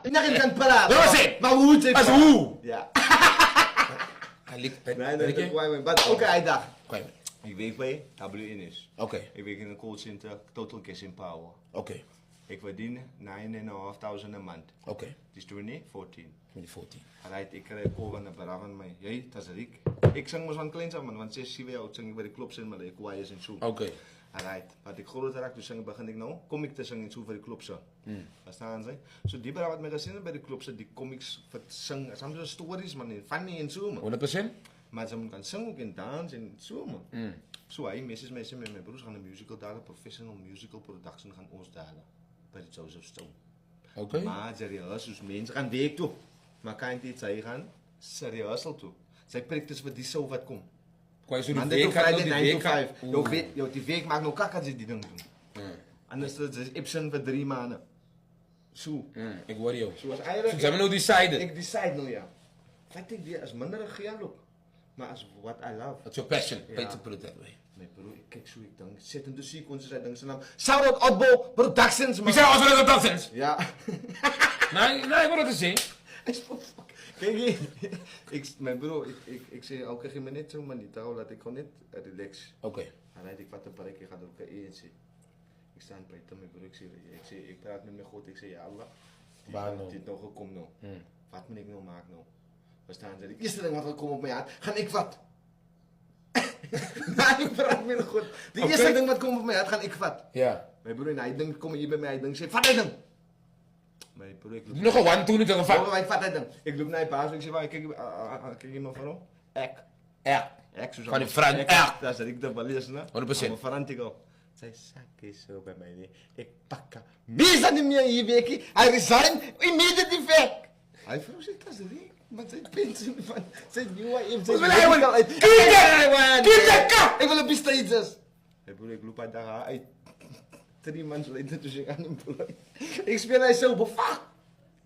Inakin kan pala. Wat was het? Maar hoe het? Als hoe? Ja. Nee, Nee, wat ook hij dacht. Oké. Ik werk bij WN is. Oké. Ik werk in een callcenter, Total Cash in Power. Oké. Ik verdien 9.500 een maand. Oké. Het is 2014. 2014. Alright, ik krijg call van de beraad van mij. Jij, dat is Rick. Ik zing maar zo'n klein samen, want 6, 7 jaar oud zing ik bij de clubs in, maar ik waai is en zo. Oké. Alright, wat ik groter raak, dus begin ik nou, kom ik te zingen in zo voor de clubs. Verstaan ze? Zo die beraad wat mij gezien bij de clubs, die comics zingen, soms zo stories, man, funny en zo, man. 100%? Maar ze kan zingen ook in dans en zo, man. Zo, hij mensen met mijn broers gaan een musical dalen, professional musical production gaan ons dalen. Bij het Joseph Stone. Oké. Maar serieus, dus mensen gaan week toe. Maar kan je niet zeggen, gaan serieus al toe. Zij prikt dus voor die zo wat komt. Kwa je zo die Monday to week gaat Friday, nog 9 die to week 5. Yo, die week maakt nog kak als je die ding doen. Anders is het Ibsen voor 3 maanden. Zo. Ik hoor jou. Zoals eigenlijk. Ze hebben nou decided. Ik decide nou ja. Vat ik die als minder geld ook. Maar als what I love. That's your passion. Ja. Pay to put it that way. Mijn broer, ik kijk zo, ik denk, zit in de sequences, ik denk zijn naam. Shout-out Oddball Productions, man. Wie zijn als we dat dat zijn? Ja. Nee, ik wil dat eens zien. Kijk hier. Mijn broer, ik zeg elke keer me niet zo, maar niet houden, laat ik gewoon niet relax. Oké. Ik vat een paar keer, ik ga er ook een zie. Ik sta aan het praten met mijn broer, ik praat met mijn God, ik zeg ja Allah. Waar nou? Dit nog gekomen nou. Wat moet ik nou maken nou? We staan ze, de eerste ding wat er komt op mij aan, ga ik wat. Nou, ik praat met mijn God. De eerste ding wat komt op mij aan, ga ik wat. Ja. Mijn broer, hij denkt, kom hier bij mij, hij denkt, zeg, vat hij dan. Mijn broer, ik Nog een one, toen ik er Waarom van. hij vat hij dan? Ik loop naar je baas, ik zeg, waar, kijk je maar van Ek. Ja. Ek, zo Van die Fran, ek. Dat is ik dat wel lezen, hè? 100%. Maar Fran, ik al. Zij zak is zo bij mij, nee. Ik pak hem. Wie is niet meer hier, Becky? Hij resign, immediately back. Hij vroeg zich, dat is Rick. Maar zijn pensioen van, zijn nieuwe heeft zijn... Wat wil hij, man? Kijk! Ik wil op die stages. Hey broer, ik loop uit daar uit. 3 maanden later, dus ik aan hem beloond. Ik speel hij zo, bevacht.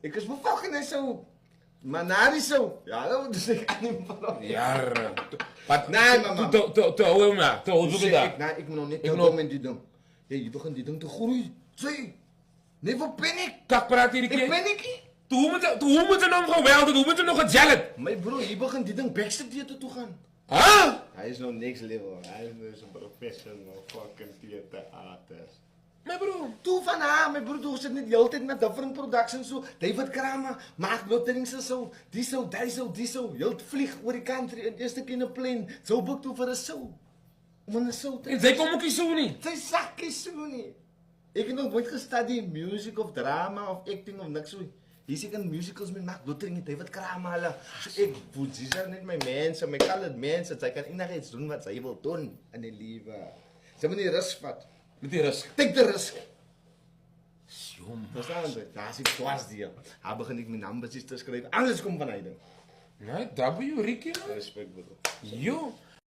Ik is bevacht en hij zo. Maar na is zo. Ja, dan dus ik aan hem beloond. Ja. Wat? Nee, mama. Te houden maar. Te houden we daar. Nee, ik moet nog niet Ik komen in die ding. Je begint die ding te groeien. Zie. Nee, wat ben ik? Kak praat hier een Ik keer. ben ik. Toen moet er nog geweld, toen moet er nog gezellig. Maar broer, je begint die ding backstage theater toe gaan. Huh? Hij is nog niks level. Hij is dus een professional fucking theater artist. Mijn broer. Toe van haar, mijn broer zit niet de hele tijd met different productions zo. David Kramer, maakt loterings en zo. Die zo, die zo. Je vlieg oor die country en eerste keer in een plane. Zo boek toe voor een show. Om een show te... En zij komen ook niet zo niet. Zij zak is zo niet. Ik heb nog nooit gestudeerd music of drama of acting of niks zo. Hier zit een musicals met Mark Lottering, David Kramer. So ik voel, ze zijn niet mijn mensen, mijn colored mensen. Zij kan inderdaad iets doen wat zij wil doen in die leven. Ze hebben niet rust vat. Met die rust. Take de risk. Jom. Verstaan ze? Daar is ik dwars die. Daar begin ik mijn numbers te schrijven. Alles komt van hij. Nee, W, Ricky. Respect, bro. Yo.